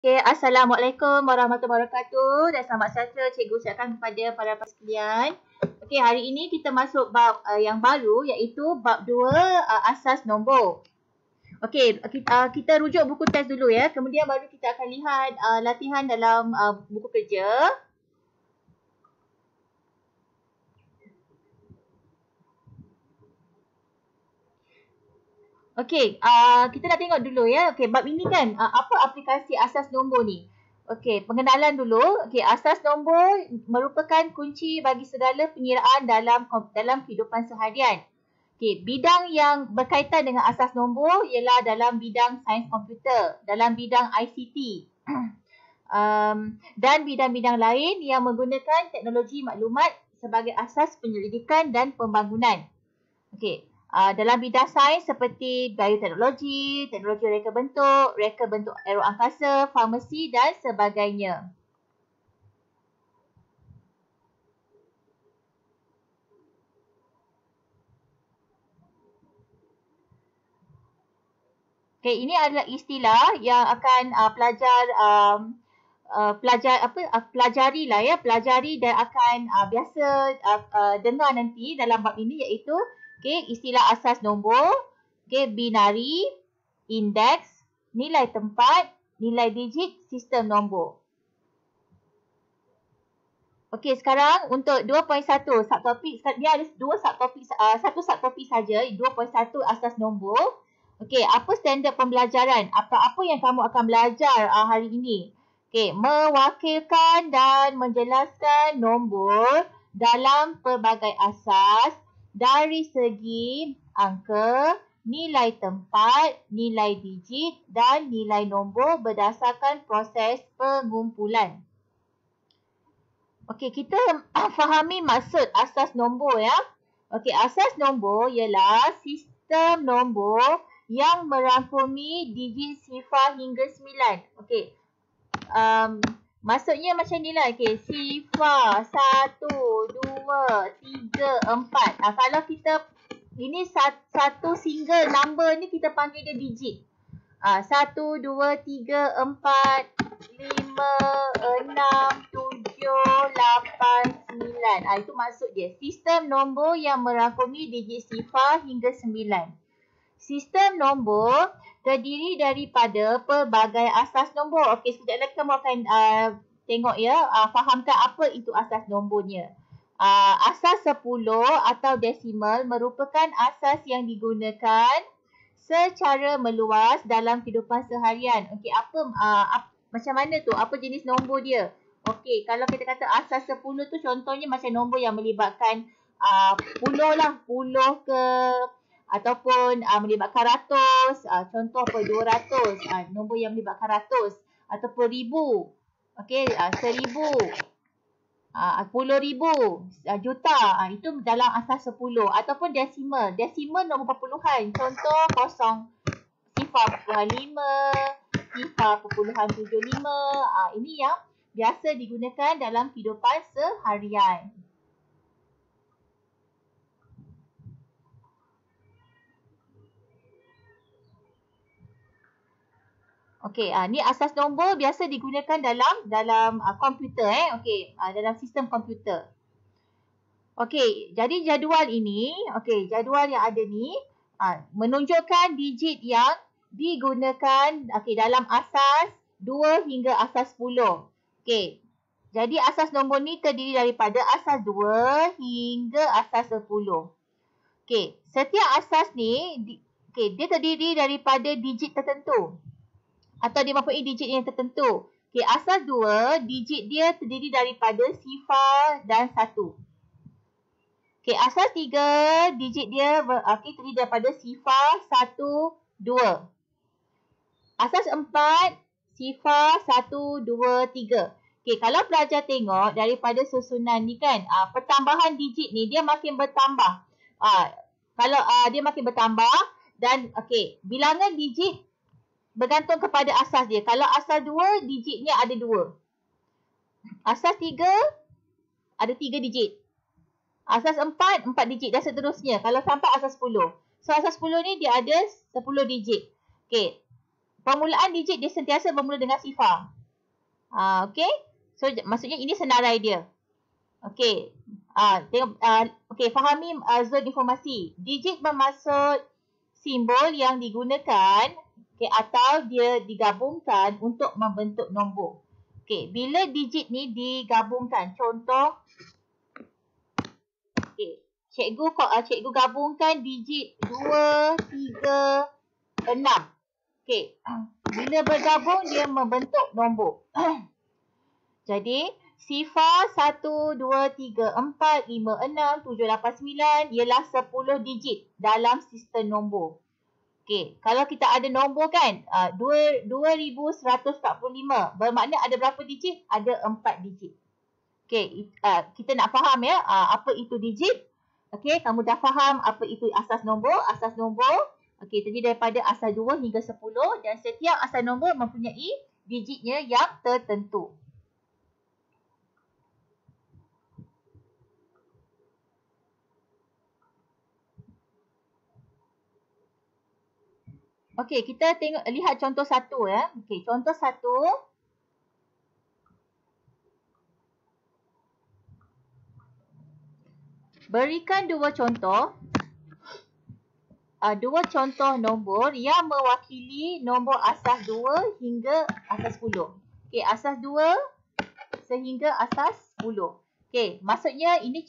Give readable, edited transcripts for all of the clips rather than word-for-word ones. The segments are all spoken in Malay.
Okay, Assalamualaikum warahmatullahi wabarakatuh dan selamat sejahtera cikgu ucapkan kepada para penonton sekalian. Okay, hari ini kita masuk bab yang baru iaitu bab 2 asas nombor. Okay, kita rujuk buku test dulu ya. Kemudian baru kita akan lihat latihan dalam buku kerja. Okey, kita dah tengok dulu ya. Okey, bab ini kan apa aplikasi asas nombor ni? Okey, pengenalan dulu. Okey, asas nombor merupakan kunci bagi segala pengiraan dalam kehidupan seharian. Okey, bidang yang berkaitan dengan asas nombor ialah dalam bidang sains komputer, dalam bidang ICT. Dan bidang-bidang lain yang menggunakan teknologi maklumat sebagai asas penyelidikan dan pembangunan. Okey, dalam bidang sains seperti bioteknologi, teknologi reka bentuk aero angkasa, farmasi dan sebagainya. Okey, ini adalah istilah yang akan pelajari lah ya, pelajari dan akan biasa dengar nanti dalam bab ini iaitu istilah asas nombor, binari, indeks, nilai tempat, nilai digit, sistem nombor. Okey, sekarang untuk 2.1 subtopik, dia ada dua subtopik, satu subtopik saja, 2.1 asas nombor. Okey, apa standard pembelajaran? Apa yang kamu akan belajar hari ini? Okey, mewakilkan dan menjelaskan nombor dalam pelbagai asas dari segi angka, nilai tempat, nilai digit dan nilai nombor berdasarkan proses pengumpulan. Okey, kita fahami maksud asas nombor ya. Okey, asas nombor ialah sistem nombor yang merangkumi digit sifar hingga 9. Okey. Maksudnya macam ni lah. Okey, sifar 1, 2, 3, 4. Kalau kita ini satu single number ni kita panggil dia digit. 1, 2, 3, 4, 5, 6, 7, 8, 9. Itu maksud dia. Sistem nombor yang merangkumi digit sifar hingga 9. Sistem nombor terdiri daripada pelbagai asas nombor. Okey, sekejap lagi kamu akan tengok ya, fahamkan apa itu asas nombornya. Asas 10 atau desimal merupakan asas yang digunakan secara meluas dalam kehidupan seharian. Okey, macam mana tu? Apa jenis nombor dia? Okey, kalau kita kata asas 10 tu contohnya macam nombor yang melibatkan puluh lah, puluh ke ataupun melibatkan ratus, contoh apa 200, nombor yang melibatkan ratus ataupun ribu. Okey, 1000, 10,000, juta, itu dalam asas 10 ataupun desimal. Desimal nombor perpuluhan. Contoh 0.5, 0.75. Ini yang biasa digunakan dalam kehidupan seharian. Okey, ni asas nombor biasa digunakan dalam komputer okey, dalam sistem komputer. Okey, jadi jadual ini, jadual yang ada ni menunjukkan digit yang digunakan dalam asas 2 hingga asas 10. Okey. Jadi asas nombor ni terdiri daripada asas 2 hingga asas 10. Okey, setiap asas ni dia terdiri daripada digit tertentu atau dia mempunyai digit yang tertentu. Okey, asas 2, digit dia terdiri daripada sifar dan 1. Okey, asas 3, digit dia terdiri daripada sifar, 1, 2. Asas 4, sifar, 1, 2, 3. Okey, kalau pelajar tengok daripada susunan ni kan, pertambahan digit ni dia makin bertambah. Kalau dia makin bertambah dan bilangan digit bergantung kepada asas dia. Kalau asas 2, digitnya ada 2. Asas 3, ada 3 digit. Asas 4, 4 digit dan seterusnya. Kalau sampai asas 10. So, asas 10 ni dia ada 10 digit. Okey. permulaan digit dia sentiasa bermula dengan sifar. Okay. So, maksudnya ini senarai dia. Okay. Tengok, okay, fahami zon informasi. Digit bermaksud simbol yang digunakan atau dia digabungkan untuk membentuk nombor. Okay. Bila digit ni digabungkan, contoh, okay, cikgu gabungkan digit 2, 3, 6. Okay. Bila bergabung, dia membentuk nombor. Jadi, sifar 1, 2, 3, 4, 5, 6, 7, 8, 9 ialah 10 digit dalam sistem nombor. Okay. Kalau kita ada nombor kan, 2145. Bermakna ada berapa digit? Ada 4 digit. Okay. Kita nak faham ya, apa itu digit. Okay. Kamu dah faham apa itu asas nombor. Asas nombor, okay, terdiri daripada asas 2 hingga 10 dan setiap asas nombor mempunyai digitnya yang tertentu. Okey, kita lihat contoh satu ya. Okey, contoh satu. Berikan dua contoh nombor yang mewakili nombor asas 2 hingga asas 10. Okey, asas 2 sehingga asas 10. Okey, maksudnya ini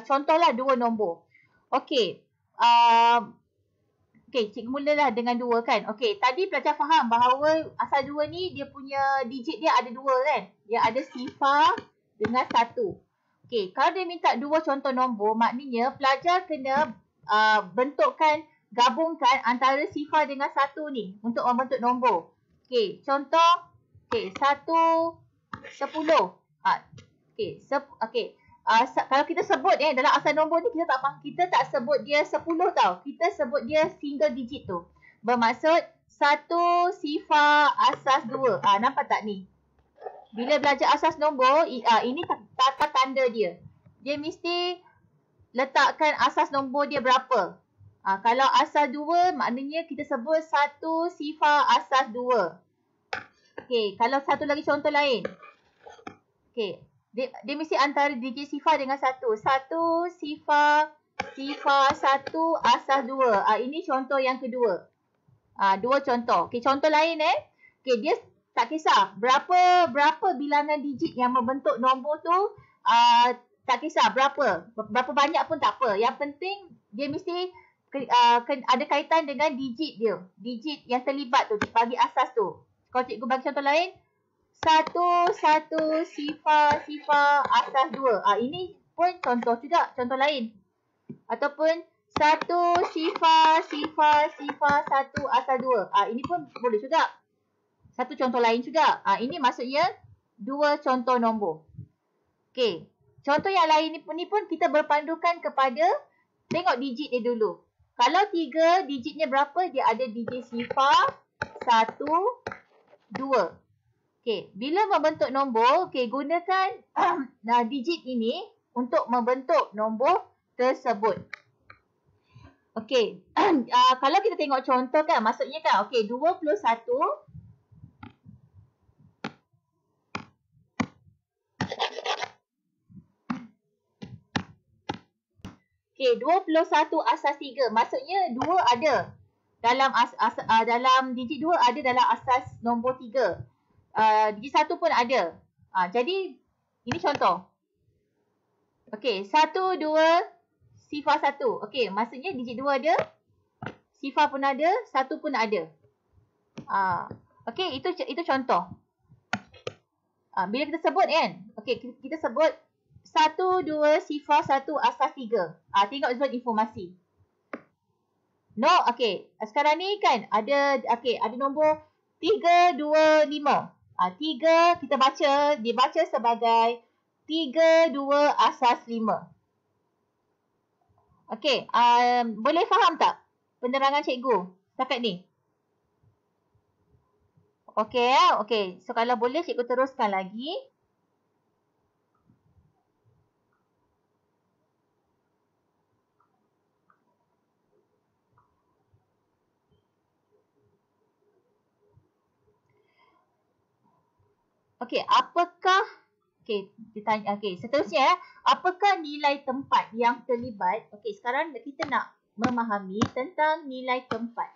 contohlah dua nombor. Okey. Okey, cikgu mulalah dengan 2 kan. Okey, tadi pelajar faham bahawa asal 2 ni dia punya digit dia ada 2 kan. Dia ada sifar dengan 1. Okey, kalau dia minta 2 contoh nombor, maknanya pelajar kena gabungkan antara sifar dengan 1 ni untuk membentuk nombor. Okey, contoh, okey, 1, 10. Okey. Kalau kita sebut dalam asal nombor ni kita tak sebut dia 10 tau. Kita sebut dia single digit tu. Bermaksud 1 sifar asas 2. Nampak tak ni? Bila belajar asas nombor, ini tata tanda dia. Dia mesti letakkan asas nombor dia berapa. Kalau asas 2 maknanya kita sebut 1 sifar asas 2. Okey, kalau satu lagi contoh lain. Okey. Dia mesti antara digit sifar dengan 1. 1 sifar 1 asas 2. Ini contoh yang kedua. 2 contoh. Okey, contoh lain Okey, dia tak kisah berapa bilangan digit yang membentuk nombor tu, tak kisah berapa banyak pun tak apa. Yang penting dia mesti ada kaitan dengan digit dia. Digit yang terlibat tu bagi asas tu. Kalau cikgu bagi contoh lain, 1 sifar asas 2. Ini pun contoh juga, contoh lain. Ataupun 1 sifar 1 asas 2. Ini pun boleh juga. Satu contoh lain juga. Ini maksudnya 2 contoh nombor. Okey. Contoh yang lain ni pun kita berpandukan kepada tengok digit dia dulu. Kalau 3 digitnya berapa? Dia ada digit sifar 1, 2. Okey, bila membentuk nombor, gunakan digit ini untuk membentuk nombor tersebut. Okey, kalau kita tengok contoh kan, maksudnya kan, 21. Okey, 21 asas 3. Maksudnya 2 ada dalam digit 2 ada dalam asas nombor 3. Digit 1 pun ada. Jadi, ini contoh. Okey, 1, 2, sifar 1. Okey, maksudnya digit 2 ada, sifar pun ada, 1 pun ada. Okey, itu contoh. Bila kita sebut kan, kita sebut 1, 2, sifar 1, asas 3. Tengok zon informasi. No, sekarang ni kan ada nombor 3, 2, 5. 3 kita dibaca sebagai 3, 2, asas 5. Okey, boleh faham tak penerangan cikgu setakat ni? Okey. So kalau boleh cikgu teruskan lagi. Okey, apakah ditanya, seterusnya apakah nilai tempat yang terlibat? Okey, sekarang kita nak memahami tentang nilai tempat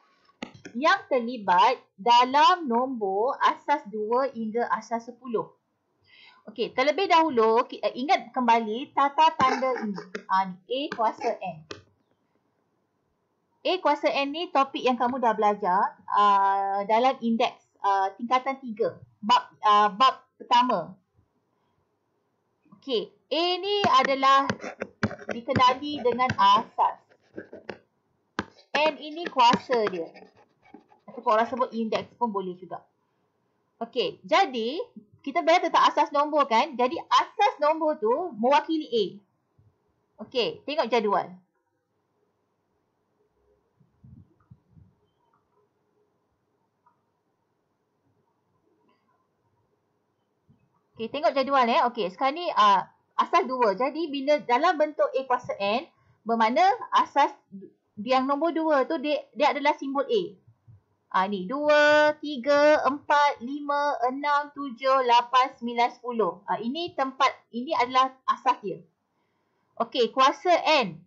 yang terlibat dalam nombor asas 2 hingga asas 10. Okey, terlebih dahulu ingat kembali tata tanda ini. A kuasa N. A kuasa N ni topik yang kamu dah belajar dalam indeks tingkatan 3, bab pertama. Okey, A ni adalah dikenali dengan asas. N ini kuasa dia. Ataupun orang sebut indeks pun boleh juga. Okey, jadi kita belajar tentang asas nombor kan? Jadi asas nombor tu mewakili A. Okey, tengok jadual. Okey, tengok jadual Okey, sekarang ni asas 2. Jadi bila dalam bentuk A kuasa N, bermakna asas yang nombor 2 tu dia adalah simbol A. Ni 2, 3, 4, 5, 6, 7, 8, 9, 10. Ini tempat, ini adalah asas dia. Okey, kuasa N.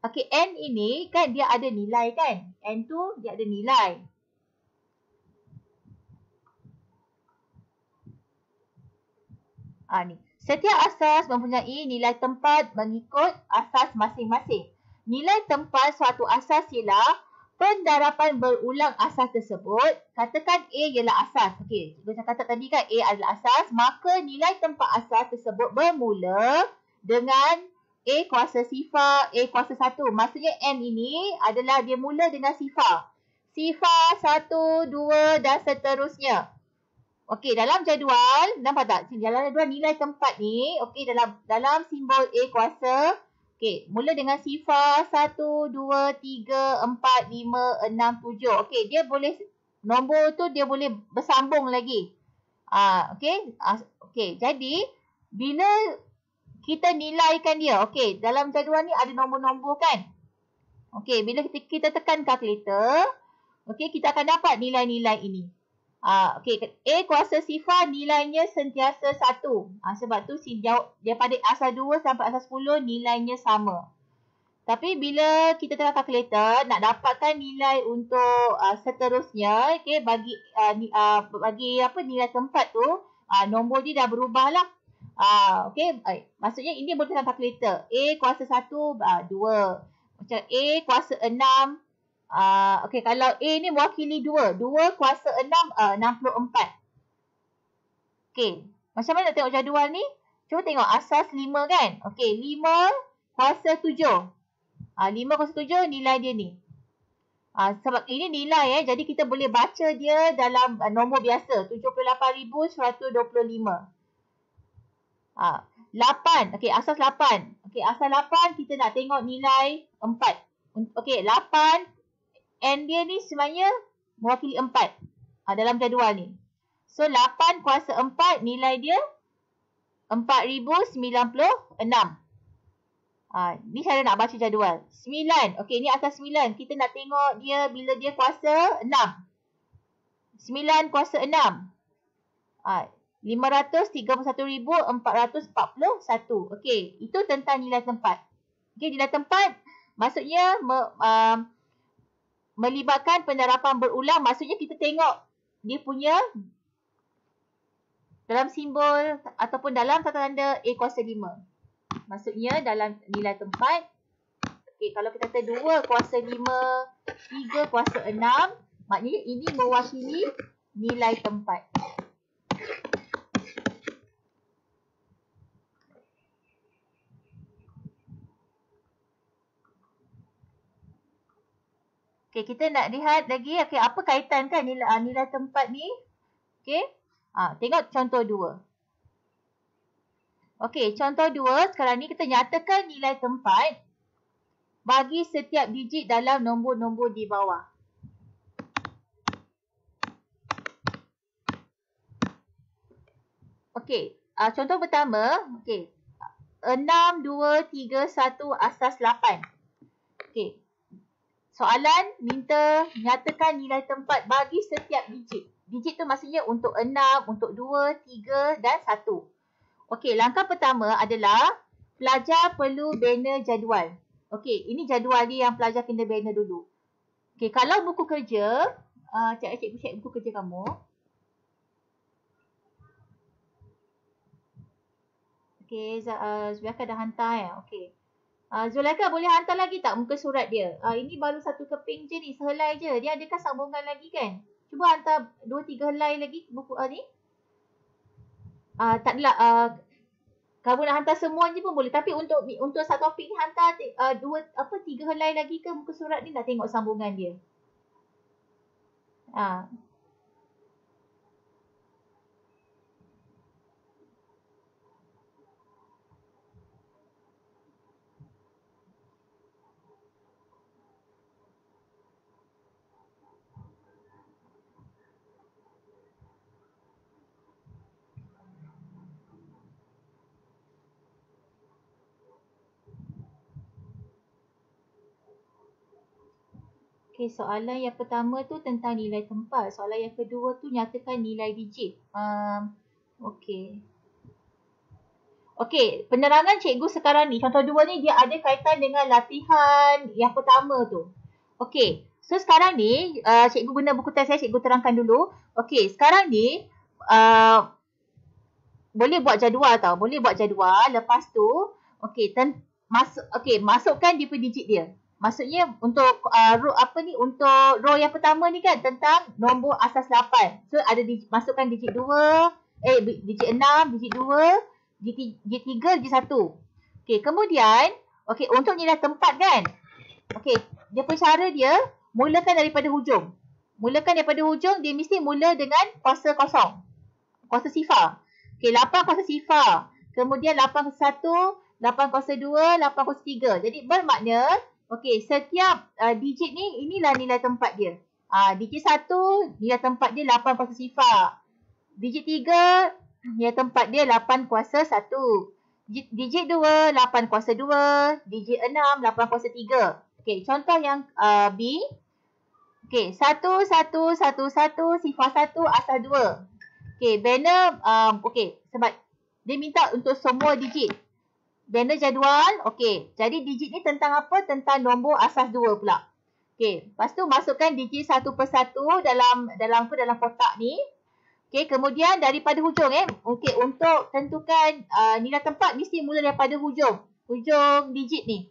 Okey, N ini kan dia ada nilai kan? N tu dia ada nilai. Ni. Setiap asas mempunyai nilai tempat mengikut asas masing-masing. Nilai tempat suatu asas ialah pendarapan berulang asas tersebut. Katakan A ialah asas. Okey, saya kata tadi kan A adalah asas. Maka nilai tempat asas tersebut bermula dengan A kuasa sifar, A kuasa 1. Maksudnya N ini adalah dia mula dengan sifar. Sifar 1, 2 dan seterusnya. Okey, dalam jadual, nampak tak? Dalam jadual nilai tempat ni, okey, dalam simbol A kuasa, okey, mula dengan sifar 1, 2, 3, 4, 5, 6, 7. Okey, dia boleh, nombor tu dia boleh bersambung lagi. Okey, okey, jadi bila kita nilaikan dia, okey, dalam jadual ni ada nombor-nombor kan? Okey, bila kita tekan kalkulator, okey, kita akan dapat nilai-nilai ini. Okey, A kuasa sifar nilainya sentiasa 1. Sebab tu daripada asas 2 sampai asas 10 nilainya sama. Tapi bila kita tekan kalkulator nak dapatkan nilai untuk seterusnya, okey, bagi nilai tempat tu, nombor dia dah berubah lah. Okey, maksudnya ini boleh tekan kalkulator. A kuasa 1 2. Macam A kuasa 6. Okey, kalau A ni mewakili 2. 2 kuasa 6, 64. Okey, macam mana nak tengok jadual ni? Cuba tengok asas 5 kan? Okey, 5 kuasa 7. 5 kuasa 7 nilai dia ni. Sebab ini nilai jadi kita boleh baca dia dalam nombor biasa. 78,125. 8. Okey, asas 8. Okey, asas 8 kita nak tengok nilai 4. Okey, 8 N dia ni sebenarnya mewakili 4 dalam jadual ni. So, 8 kuasa 4 nilai dia 4,096. Ni cara nak baca jadual. 9. Okey, ni asas 9. Kita nak tengok dia bila dia kuasa 6. 9 kuasa 6. 531,441. Okey, itu tentang nilai tempat. Okey, nilai tempat maksudnya melibatkan pendarapan berulang. Maksudnya kita tengok dia punya dalam simbol ataupun dalam tata tanda A kuasa 5. Maksudnya dalam nilai tempat. Okey, kalau kita kata 2 kuasa 5, 3 kuasa 6, maknanya ini mewakili nilai tempat. Okey, kita nak lihat lagi. Okey, apa kaitan kan nilai tempat ni? Okey. Tengok contoh 2. Okey, contoh 2. Sekarang ni kita nyatakan nilai tempat bagi setiap digit dalam nombor-nombor di bawah. Okey, contoh pertama. Okey. 6, 2, 3, 1, asas 8. Okey. Soalan minta nyatakan nilai tempat bagi setiap digit digit tu maksudnya untuk 6, untuk 2, 3 dan 1. Okey, langkah pertama adalah pelajar perlu bina jadual. Okey, ini jadual ni yang pelajar kena bina dulu. Okey, kalau buku kerja, cikgu check buku kerja kamu. Okey, Zulaikha dah hantar Okey. Zulaikha boleh hantar lagi tak muka surat dia? Ini baru satu keping je ni, sehelai je. Dia adakah sambungan lagi kan? Cuba hantar 2-3 helai lagi buku ni. Tak adalah. Kamu nak hantar semua je pun boleh. Tapi untuk satu topik ni hantar 3 helai lagi ke muka surat ni, nak tengok sambungan dia. Okey, soalan yang pertama tu tentang nilai tempat. Soalan yang kedua tu nyatakan nilai digit. Okey. Okey, penerangan cikgu sekarang ni, contoh 2 ni dia ada kaitan dengan latihan yang pertama tu. Okey, so sekarang ni cikgu guna buku test saya, cikgu terangkan dulu. Okey, sekarang ni boleh buat jadual tau. Boleh buat jadual. Lepas tu, okey, masukkan dia punya digit dia. Maksudnya untuk untuk row yang pertama ni kan tentang nombor asas 8. So ada masukkan digit 2, digit 6, digit 2, digit 3, digit 1. Okey, kemudian untuk nilai tempat kan. Okey, dia punya cara dia mulakan daripada hujung. Mulakan daripada hujung, dia mesti mula dengan kuasa kosong. Kuasa sifar. Okey, 8 kuasa sifar. Kemudian 8 kuasa 1, 8 kuasa 2, 8 kuasa 3. Jadi bermakna setiap digit ni, inilah nilai tempat dia. Digit 1, nilai tempat dia 8 kuasa sifar. Digit 3, nilai tempat dia 8 kuasa 1. Digit 2, 8 kuasa 2. Digit 6, 8 kuasa 3. Okey, contoh yang B. Okey, 1, 1, 1, 1, sifar 1, asal 2. Okey, banner, sebab dia minta untuk semua digit. Banner jadual, okey. Jadi digit ni tentang apa? Tentang nombor asas 2 pula. Okey, lepas tu masukkan digit satu persatu dalam kotak ni. Okey, kemudian daripada hujung okey, untuk tentukan nilai tempat mesti mula daripada hujung digit ni.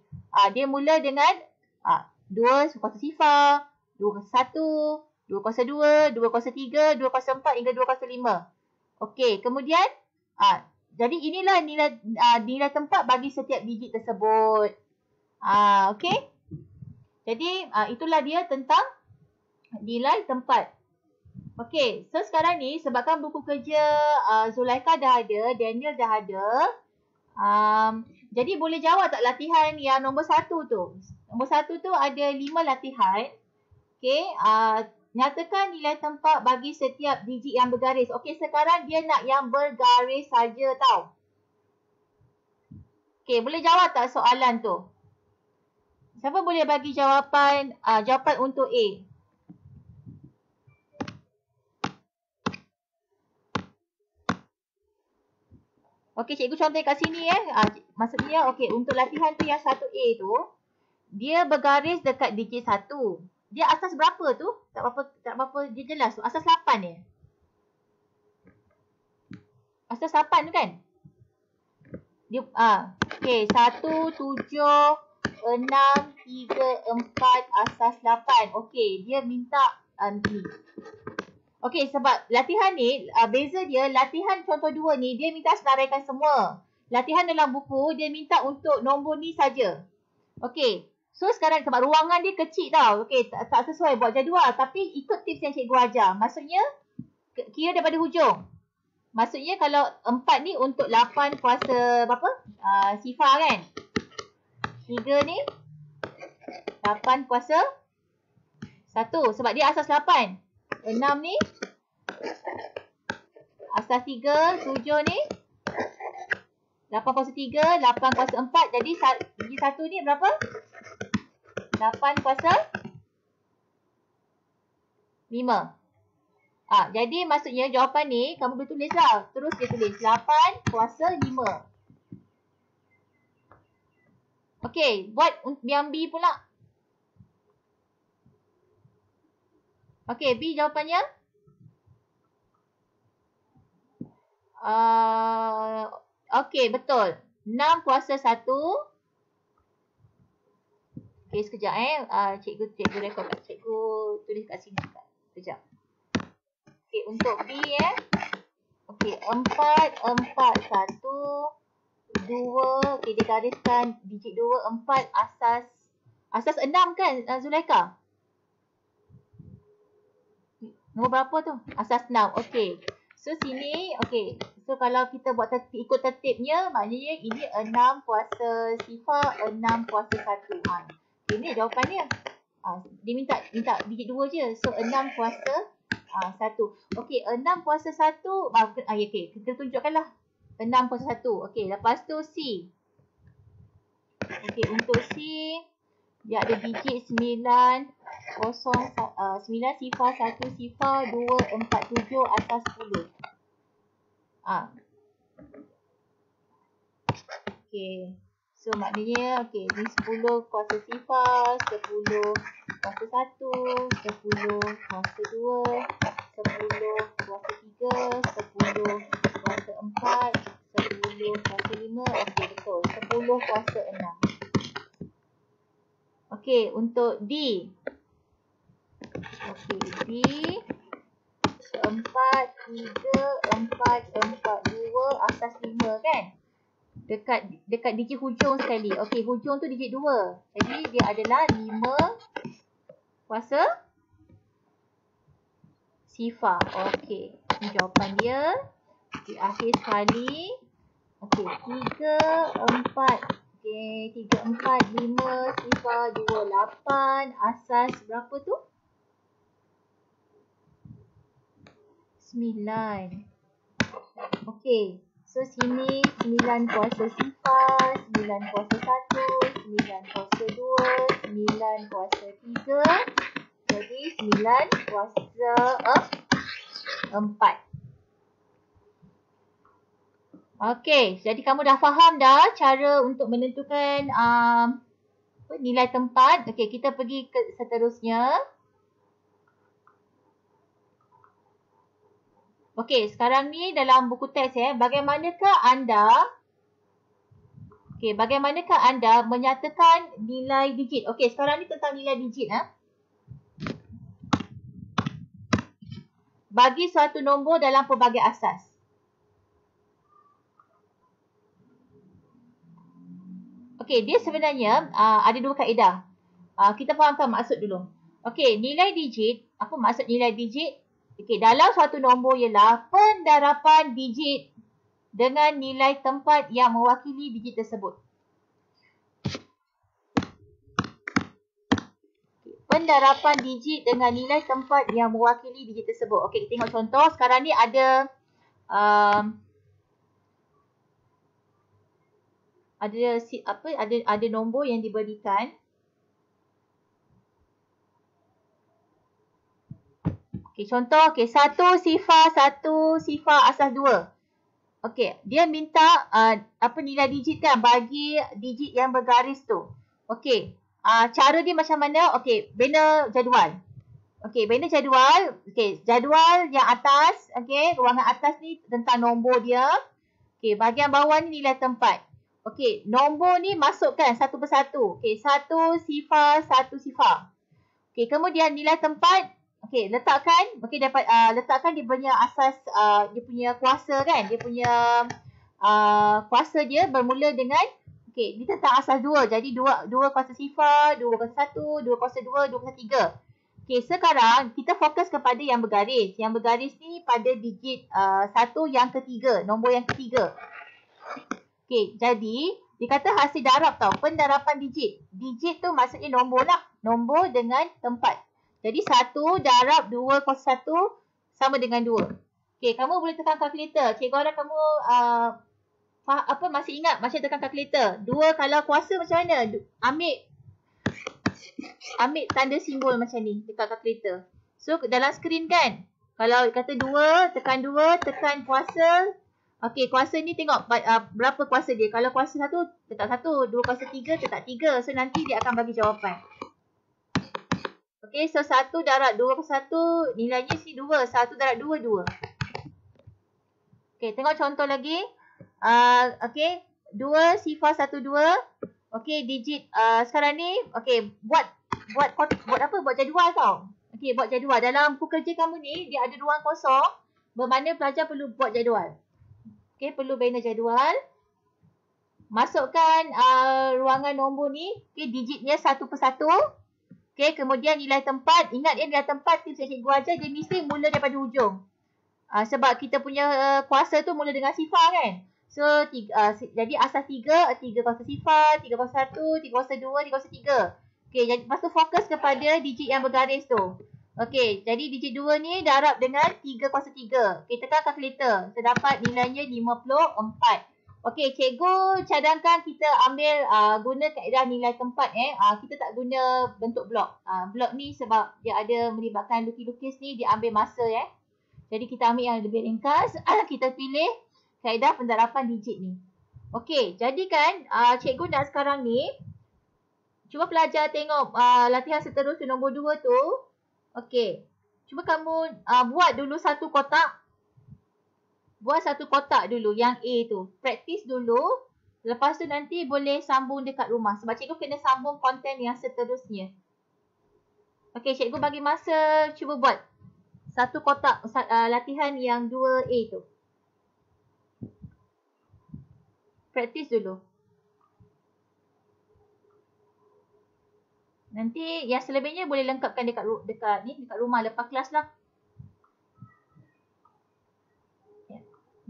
Dia mula dengan 2 kuasa sifar, 2 kuasa 1, 2 kuasa 2, 2 kuasa 3, 2 kuasa 4 hingga 2 kuasa 5. Okey, kemudian jadi inilah nilai tempat bagi setiap digit tersebut. Okey. Jadi itulah dia tentang nilai tempat. Okey, so sekarang ni sebabkan buku kerja Zulaikha dah ada, Daniel dah ada. Jadi boleh jawab tak latihan yang nombor 1 tu? Nombor 1 tu ada 5 latihan. Okey, nyatakan nilai tempat bagi setiap digit yang bergaris. Okey, sekarang dia nak yang bergaris saja tau. Okey, boleh jawab tak soalan tu? Siapa boleh bagi jawapan untuk A? Okey, cikgu contoh kat sini maksudnya untuk latihan tu yang 1A tu, dia bergaris dekat digit 1. Dia asas berapa tu? Tak berapa dia jelas tu. Asas 8 ni. Asas 8 tu kan? Dia okey, 1, 7, 6, 3, 4, asas 8. Okey, dia minta ni. Okey, sebab latihan ni beza dia, latihan contoh 2 ni dia minta senaraikan semua. Latihan dalam buku dia minta untuk nombor ni saja. Okey. So sekarang sebab ruangan dia kecil tau. Okey, tak sesuai buat jadual. Tapi ikut tips yang cikgu ajar. Maksudnya, kira daripada hujung. Maksudnya kalau 4 ni untuk 8 kuasa berapa? Sifar kan? 3 ni 8 kuasa 1. Sebab dia asas 8. 6 ni asas 3. 7 ni 8 kuasa 3. 8 kuasa 4. Jadi digit 1 ni berapa? 8 kuasa 5. Jadi maksudnya jawapan ni kamu boleh tulis lah. Terus dia tulis 8 kuasa 5. Okey, buat yang B pula. Okey, B jawapannya. Okey, betul. 6 kuasa 1. Okey, sekejap cikgu rekod kat. Cikgu tulis kat sini. Sekejap. Okey, untuk B Okey, 4, 4, 1, 2. Okey, dia gariskan digit 2, 4, asas 6 kan Zulaikha? Nombor berapa tu? Asas 6. Okey. So sini, okey. So kalau kita buat ikut tertibnya, maknanya ini 6 kuasa sifar, 6 kuasa 1. Ini jawapannya. Dia minta digit 2 je. So 6 kuasa 1. Okey, 6 kuasa 1. Okey, kita tunjukkanlah. 6 kuasa 1. Okey, lepas tu C. Okey, untuk C, dia ada digit 9, 9 sifar, 1 sifar, 2, 4, 7, asas 10. Okey. So maknanya ni 10 kuasa sifar, 10 kuasa 1, 10 kuasa 2, 10 kuasa 3, 10 kuasa 4, 10 kuasa 5. Okey, betul. 10 kuasa 6. Okey, untuk D. Okey, D 4, 3, 4, 4, 2, asas 5 kan? Dekat digit hujung sekali. Okey, hujung tu digit 2. Jadi dia adalah 5 kuasa sifar. Okey, ini jawapan dia. Di akhir sekali. Okey, 3, 4. Okey, 3, 4, 5 sifar, 2, 8. Asas berapa tu? 9. Okey. So sini 9 kuasa sifar, 9 kuasa 1, 9 kuasa 2, 9 kuasa 3. Jadi 9 kuasa 4. Okey, jadi kamu dah faham dah cara untuk menentukan nilai tempat. Okey, kita pergi ke seterusnya. Okey, sekarang ni dalam buku teks bagaimanakah anda menyatakan nilai digit? Okey, sekarang ni tentang nilai digit bagi suatu nombor dalam pelbagai asas. Okey, dia sebenarnya ada dua kaedah. Kita fahamkan maksud dulu. Okey, nilai digit, apa maksud nilai digit? Okey, dalam suatu nombor ialah pendarapan digit dengan nilai tempat yang mewakili digit tersebut. Pendarapan digit dengan nilai tempat yang mewakili digit tersebut. Okey, kita tengok contoh. Sekarang ni ada ada nombor yang diberikan. Okey, contoh 1 sifar asas 2. Okey, dia minta nilai digit kan bagi digit yang bergaris tu. Okey, cara dia macam mana? Okey, bina jadual. Okey, bina jadual. Okey, jadual yang atas, okey, ruangan atas ni tentang nombor dia. Okey, bahagian bawah ni nilai tempat. Okey, nombor ni masukkan satu persatu. Okey, 1 sifar, 1 sifar. Okey, kemudian nilai tempat. Okey, letakkan. Okey, dapat letakkan dia punya asas, dia punya kuasa kan. Dia punya kuasa dia bermula dengan, okey, dia tentang asas 2. Jadi 2 kuasa sifar, 2 kuasa 1, 2 kuasa 2, 2 kuasa 3. Okey, sekarang kita fokus kepada yang bergaris. Yang bergaris ni pada digit 1 yang ketiga, nombor yang ketiga. Okey, jadi dia kata hasil darab tau, pendarapan digit. Digit tu maksudnya nombor lah. Nombor dengan tempat. Jadi 1 darab 2 kuasa 1 sama dengan 2. Okey, kamu boleh tekan kalkulator. Cikgu harap kamu masih ingat macam tekan kalkulator. 2 kalau kuasa macam mana? Ambil tanda simbol macam ni dekat kalkulator. So dalam skrin kan. Kalau kata 2, tekan kuasa. Okey, kuasa ni tengok berapa kuasa dia. Kalau kuasa 1, tetap 1. 2 kuasa 3, tetap 3. So, nanti dia akan bagi jawapan. Okey, so 1 darab 2 kuasa 1, nilainya si 2. 1 darab 2, 2. Okey, tengok contoh lagi. Okey, 2 sifar 1, 2. Okey, digit sekarang ni. Okey, buat apa? Buat jadual tau. Okey, buat jadual. Dalam buku kerja kamu ni, dia ada ruang kosong. Bermakna pelajar perlu buat jadual. Okey, perlu bina jadual. Masukkan ruangan nombor ni. Okey, digitnya satu persatu. Okey, kemudian nilai tempat. Ingat ya, nilai tempat tips yang cikgu ajar, dia mesti mula daripada hujung. Sebab kita punya kuasa tu mula dengan sifar kan. So, jadi asas 3 kuasa sifar, 3 kuasa 1, 3 kuasa 2, 3 kuasa 3. Okey, jadi lepas tu fokus kepada digit yang bergaris tu. Okey, jadi digit 2 ni darab dengan 3 kuasa 3. Okey, tekan kalkulator. Terdapat nilainya 54. Okey, cikgu cadangkan kita ambil guna kaedah nilai tempat. Kita tak guna bentuk blok. Blok ni sebab dia ada melibatkan lukis-lukis ni, dia ambil masa. Jadi kita ambil yang lebih ringkas. Kita pilih kaedah penerapan digit ni. Okey, jadi kan cikgu nak sekarang ni, cuba pelajar tengok latihan seterusnya nombor 2 tu. Okey, cuba kamu buat dulu satu kotak. Buat satu kotak dulu yang A tu. Praktis dulu. Lepas tu nanti boleh sambung dekat rumah. Sebab cikgu kena sambung konten yang seterusnya. Okey, cikgu bagi masa cuba buat satu kotak latihan yang 2A tu. Praktis dulu. Nanti yang selebihnya boleh lengkapkan dekat rumah lepas kelas lah.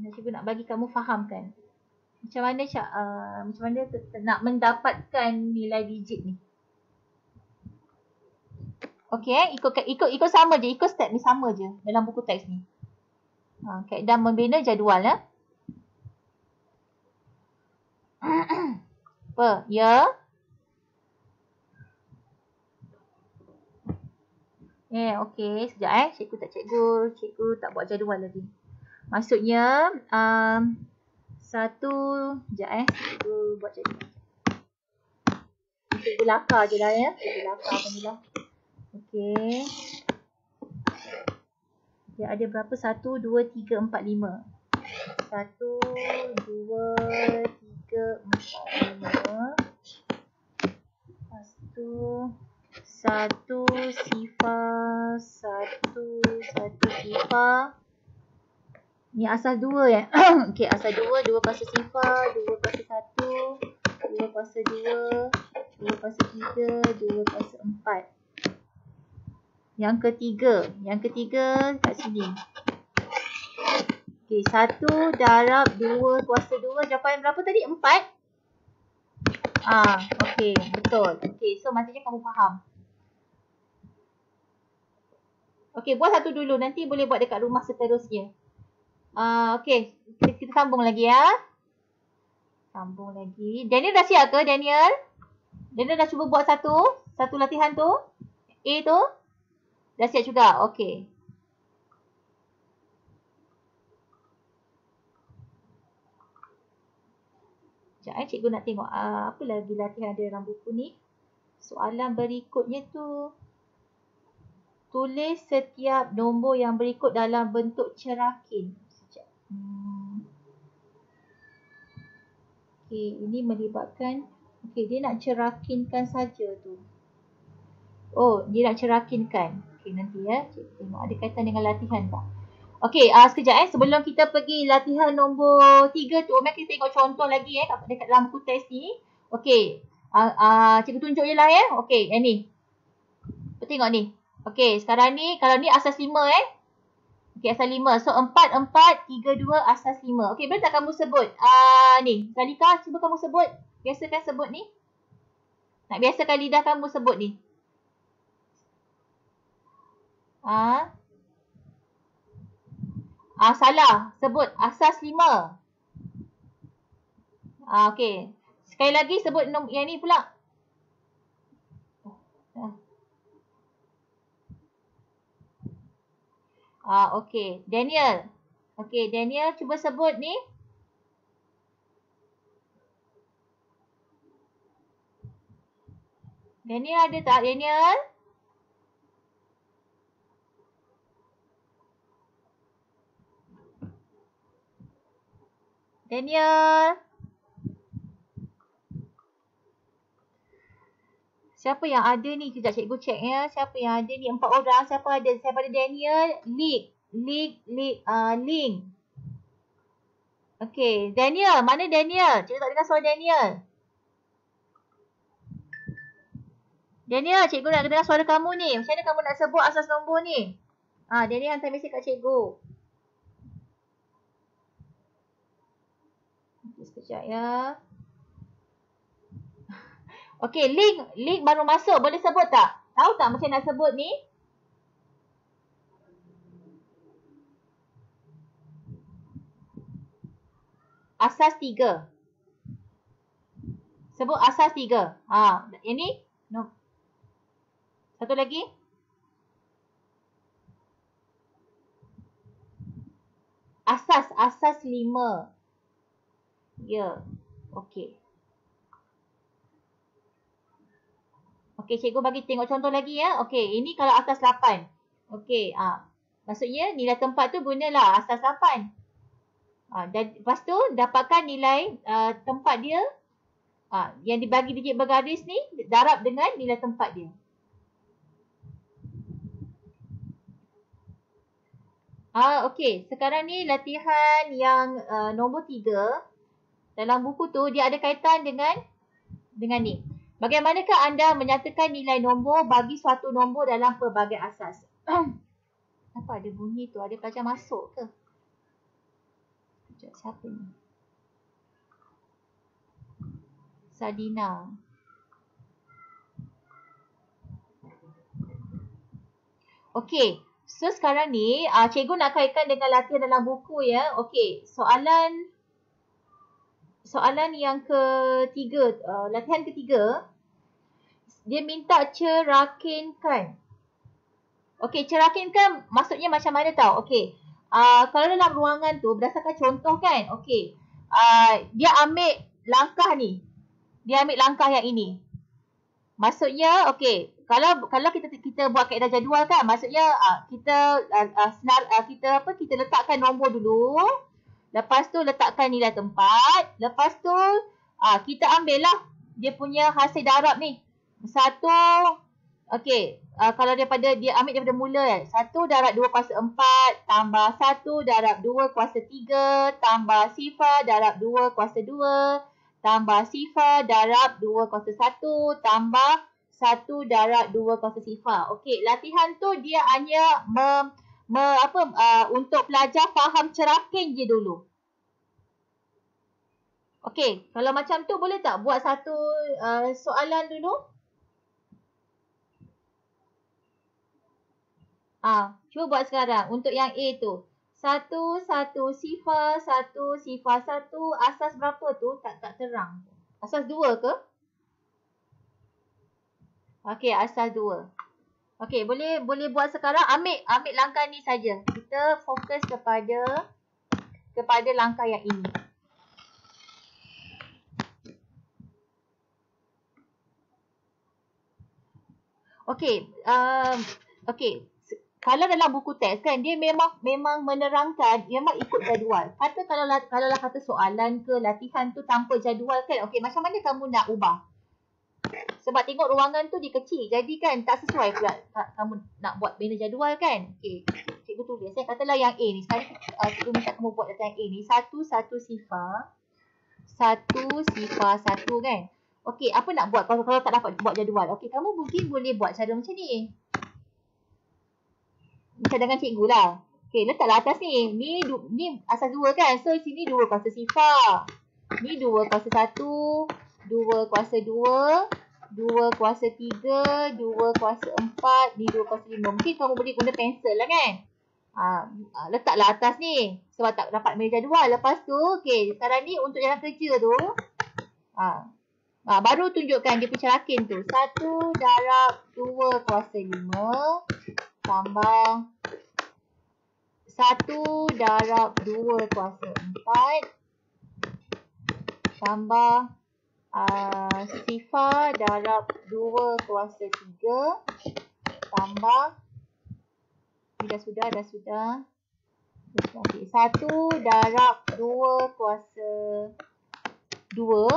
Cikgu nak bagi kamu fahamkan macam mana nak mendapatkan nilai digit ni. Okey, ikut sama je, ikut step ni sama je dalam buku teks ni. Kaedah membina jadual ya. Apa? Ya. Okey, sekejap Cikgu tak buat jadual lagi. Maksudnya cikgu buat jadual. Cikgu lakar je lah ya. Cikgu lakar macam ni lah. Okey. Dia ada berapa? 1, 2, 3, 4, 5. 1, 2, 3, 4, 5. Lepas tu 1 sifar, 1 sifar. Ni asas 2 ya. Okey, asas 2 kuasa sifar, 2 kuasa 1, 2 kuasa 2, 2 kuasa 3, 2 kuasa 4. Yang ketiga kat sini. Okey, 1 darab 2 kuasa 2. Jawapan berapa tadi? 4? Okey, betul. Okey, so maksudnya kamu faham. Okey, buat satu dulu. Nanti boleh buat dekat rumah seterusnya. Okey, kita sambung lagi ya. Sambung lagi. Daniel dah siap ke, Daniel? Daniel dah cuba buat satu latihan tu? A tu? Dah siap juga? Okey. Sekejap cikgu nak tengok apa lagi latihan ada dalam buku ni. Soalan berikutnya tu. Tulis setiap nombor yang berikut dalam bentuk cerakin. Sekejap. Okey, ini melibatkan. Okey, dia nak cerakinkan saja tu. Oh, dia nak cerakinkan. Okey, nanti ya. Cikgu tengok ada kaitan dengan latihan tak. Okey, sekejap sebelum kita pergi latihan nombor 3 tu, mari kita tengok contoh lagi dekat dalam buku test ni. Okey. Cikgu tunjuk je lah ya. Okey, yang ni. Tengok ni. Okey, sekarang ni kalau ni asas 5 Okey, asas 5. So 4, 4, 3, 2, asas 5. Okey, boleh tak kamu sebut? Ni, Zalika cuba kamu sebut. Biasakan sebut ni. Nak biasakan lidah kamu sebut ni. Salah. Sebut asas 5. Okey. Sekali lagi sebut yang ni pula. Okey. Daniel. Okey, Daniel cuba sebut ni. Daniel ada tak, Daniel? Daniel. Siapa yang ada ni? Sekejap cikgu check ya. Siapa yang ada ni? 4 orang. Siapa ada? Siapa ada Daniel? Link. Okey. Daniel. Mana Daniel? Cikgu tak dengar suara Daniel. Daniel, cikgu nak dengar suara kamu ni. Macam mana kamu nak sebut asas nombor ni? Daniel hantar mesej kat cikgu. Sekejap ya. Okey, link baru masuk. Boleh sebut tak? Tahu tak macam nak sebut ni? Asas 3. Sebut asas 3. Ini? No. Satu lagi? Asas 5. Ya. Okey. Okey, cikgu bagi tengok contoh lagi ya. Okey, ini kalau asas 8. Okey, maksudnya nilai tempat tu gunalah asas 8. Dan lepas tu dapatkan nilai tempat dia. Yang dibagi digit bergaris ni darab dengan nilai tempat dia. Okey, sekarang ni latihan yang nombor 3. Dalam buku tu dia ada kaitan dengan ni. Bagaimanakah anda menyatakan nilai nombor bagi suatu nombor dalam pelbagai asas? Apa ada bunyi tu? Ada pelajar masuk ke? Sekejap, siapa ni? Sadina. Okey. So sekarang ni cikgu nak kaitkan dengan latihan dalam buku ya. Okey, soalan yang ketiga, latihan ketiga, dia minta cerakinkan. Okey, cerakinkan maksudnya macam mana tau? Okey. Kalau dalam ruangan tu berdasarkan contoh kan. Okey. Dia ambil langkah ni. Dia ambil langkah yang ini. Maksudnya okey, kalau kita buat kaedah jadual kan, maksudnya kita letakkan nombor dulu. Lepas tu letakkan nilai tempat. Lepas tu kita ambil lah dia punya hasil darab ni. 1. Okey, kalau dia ambil daripada mula kan. 1 darab 2 kuasa 4 tambah 1 darab 2 kuasa 3 tambah sifar darab 2 kuasa 2 tambah sifar darab 2 kuasa 1 tambah 1 darab 2 kuasa sifar. Okey, latihan tu dia hanya untuk pelajar faham cerakin je dulu. Okey, kalau macam tu boleh tak buat satu soalan dulu? Cuba buat sekarang untuk yang A tu. 1 sifar 1 sifar 1, asas berapa tu? Tak terang. Asas 2 ke? Okey, asas 2. Okey, boleh buat sekarang. Ambil langkah ni saja. Kita fokus kepada langkah yang ini. Okey, okey. Kalau dalam buku teks kan, dia memang menerangkan, memang ikut jadual. Kata kalau kata soalan ke latihan tu tanpa jadual kan, okey, macam mana kamu nak ubah? Sebab tengok ruangan tu dia kecil, jadi kan tak sesuai pula kamu nak buat bina jadual kan. Okey, cikgu tulis. Katalah yang A ni, sekarang cikgu minta kamu buat data yang A ni. 1 sifar 1 kan. Okey, apa nak buat kalau tak dapat buat jadual? Okey, kamu mungkin boleh buat cara macam ni. Macam dengan cikgu lah. Okey, letaklah atas ni. Ni asas 2 kan. So, sini 2 kuasa sifar. Ni 2 kuasa 1. 2 kuasa 2. 2 kuasa 3. 2 kuasa 4. Ni 2 kuasa 5. Mungkin kamu boleh guna pensel lah kan. Letaklah atas ni. Sebab tak dapat main jadual. Lepas tu, okey. Sekarang ni untuk jalan kerja tu. Baru tunjukkan dia pencerakin tu. 1 darab 2 kuasa 5. Tambah 1 darab 2 kuasa 4 tambah sifar darab 2 kuasa 3 tambah dah sudah. Okay. 1 darab 2 kuasa 2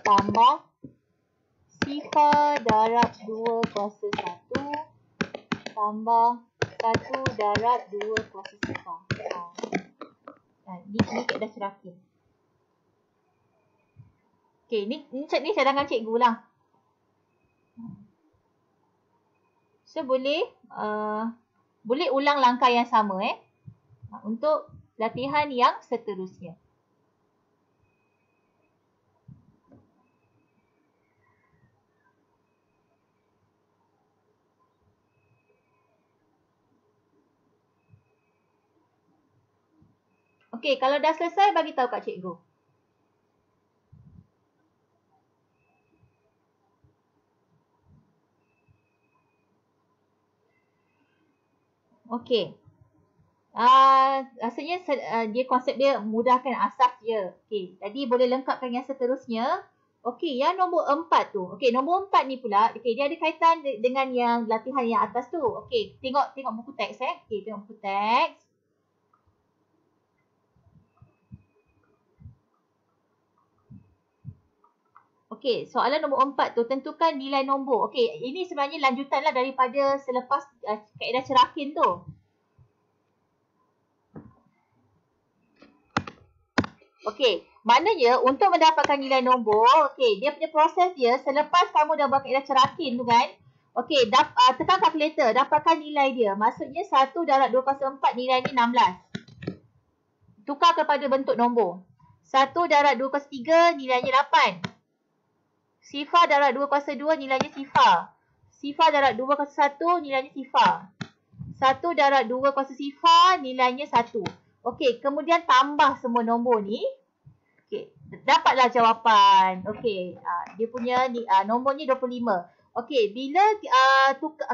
tambah sifar darab 2 kuasa 1 tambah 1 darab 2 kuasa sifar. Ni kaedah cerakin. Okay, ni cadangan cikgu lah. So, boleh ulang langkah yang sama untuk latihan yang seterusnya. Okey, kalau dah selesai bagi tahu kat cikgu. Okey. Rasanya dia konsep dia mudahkan asas je. Okey, jadi boleh lengkapkan yang seterusnya. Okey, yang nombor 4 tu. Okey, nombor 4 ni pula, okey, dia ada kaitan dengan yang latihan yang atas tu. Okey, tengok buku teks Okey, tengok buku teks. Okey, soalan nombor 4 tu, tentukan nilai nombor. Okey, ini sebenarnya lanjutanlah daripada selepas kaedah cerakin tu. Okey, maknanya untuk mendapatkan nilai nombor, okey, dia punya proses dia selepas kamu dah buat kaedah cerakin tu kan. Okey, tekan kalkulator, dapatkan nilai dia. Maksudnya 1 darab 2 kuasa 4 nilainya 16. Tukar kepada bentuk nombor. 1 darab 2 kuasa 3 nilainya 8. Sifar darab 2 kuasa 2 nilainya sifar. Sifar darab 2 kuasa 1 nilainya sifar. 1 darab 2 kuasa sifar nilainya 1. Okey, kemudian tambah semua nombor ni. Okey, dapatlah jawapan. Okey, dia punya nombornya 25. Okey, bila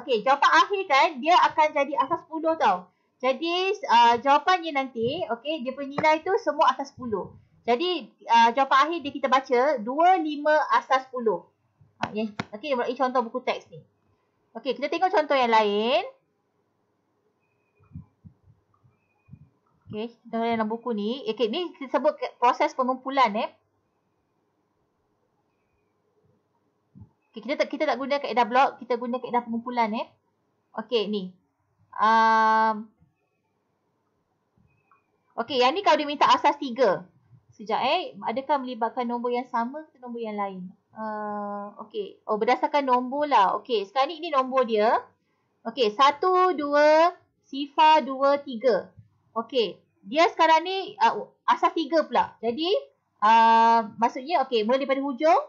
okey, jawapan akhir kan dia akan jadi asas 10 tau. Jadi jawapannya nanti, okey, dia punya nilai tu semua asas 10. Jadi jawapan akhir dia kita baca 25 asas 10. Okey, ini contoh buku teks ni. Okey, kita tengok contoh yang lain. Okey, dalam buku ni. Okey, ni kita sebut proses pengumpulan Okay, kita tak guna kaedah blok, kita guna kaedah pengumpulan Okey, ni. Okey, yang ni kalau dia minta asas 3. Sekejap adakah melibatkan nombor yang sama atau nombor yang lain? Okey, berdasarkan nombor lah. Okey, sekarang ni nombor dia. Okey, 1, 2, sifar 2, 3. Okey, dia sekarang ni asas 3 pula. Jadi, maksudnya okey, mula daripada hujung.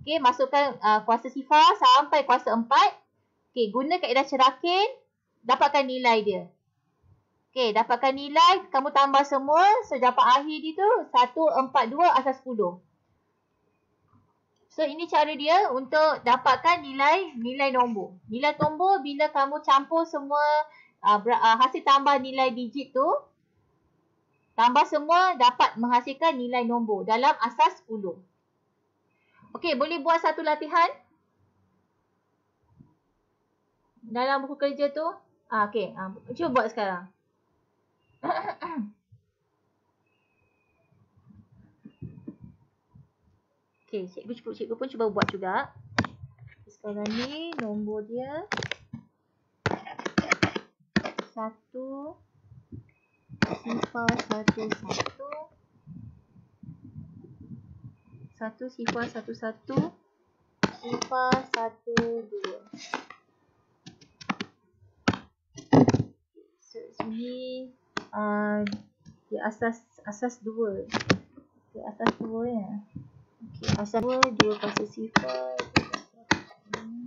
Okey, masukkan kuasa sifar sampai kuasa 4. Okey, guna kaedah cerakin, dapatkan nilai dia. Okey, dapatkan nilai, kamu tambah semua. So, jawapan akhir dia tu 142 asas 10. So, ini cara dia untuk dapatkan nilai nombor. Nilai nombor bila kamu campur semua hasil tambah nilai digit tu, tambah semua dapat menghasilkan nilai nombor dalam asas 10. Okey, boleh buat satu latihan dalam buku kerja tu. Okey, cuba buat sekarang. Okey, cikgu pun cuba buat juga. Sekarang ni nombor dia 1 sifar 1 1 sifar 1 1 sifar 1 2. So, sini dia asas 2. Okay, asas 2 ya. Okey, asas 2 kuasa sifar 2 kuasa 1.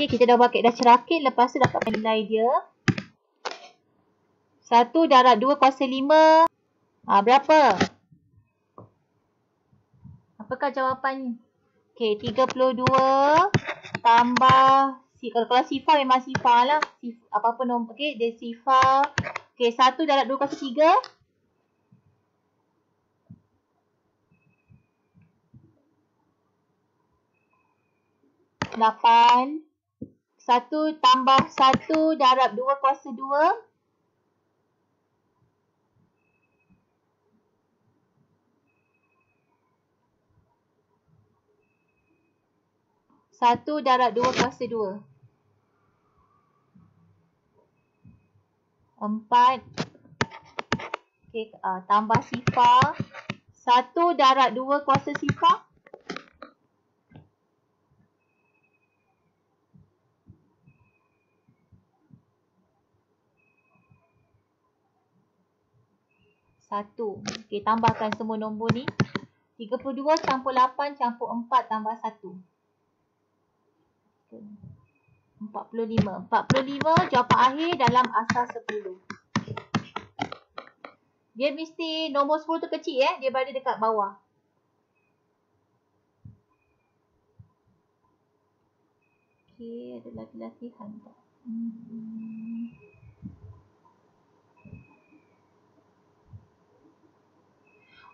Okay, kita dah pakai dah cerakit. Lepas tu dapat nilai dia. 1 darab 2 kuasa 5. Berapa? Apakah jawapannya? Okay, 32 tambah, kalau sifar memang sifar lah. Apa-apa nombor. Okay, dia sifar. Okay, 1 darab 2 kuasa 3. 8. 1 tambah 1 darab 2 kuasa 2. 1 darab 2 kuasa 2. 4. Okay, tambah sifar. 1 darab 2 kuasa sifar. 1. Okay, tambahkan semua nombor ni. 32 campur 8 campur 4 tambah 1. 45. 45 jawapan akhir dalam asas 10. Dia mesti nombor 10 tu kecil dia berada dekat bawah. Okay, ada lagi latihan tak?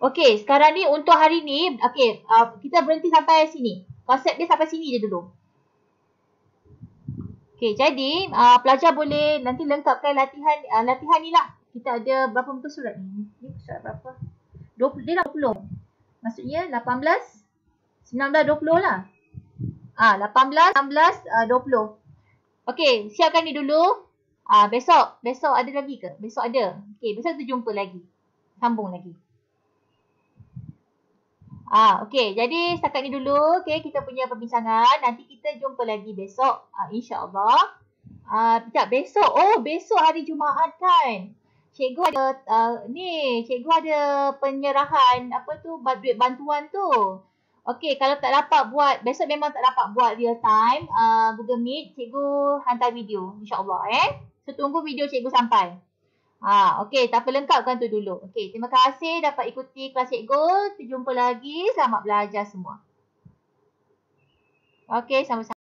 Okay, sekarang ni untuk hari ni, okay, kita berhenti sampai sini. Konsep dia sampai sini je dulu. Okay, jadi pelajar boleh nanti lengkapkan latihan ni lah. Kita ada berapa muka surat ni? Ni surat berapa? 20, dia dah 20. Maksudnya 18, 19, 20 lah. 18, 19, 20. Okay, siapkan ni dulu. Besok ada lagi ke? Besok ada. Okay, besok kita jumpa lagi. Sambung lagi. Okay, jadi setakat ni dulu. Okay, kita punya perbincangan. Nanti kita jumpa lagi besok. InsyaAllah. Besok. Besok hari Jumaat kan? Cikgu ada, cikgu ada penyerahan, duit bantuan tu. Okay, kalau tak dapat buat, besok memang tak dapat buat real time, Google Meet, cikgu hantar video. InsyaAllah So, tunggu video cikgu sampai. Okay, tak apa, lengkapkan tu dulu. Okay, terima kasih dapat ikuti kelas cikgu. Jumpa lagi. Selamat belajar semua. Okay, sama-sama.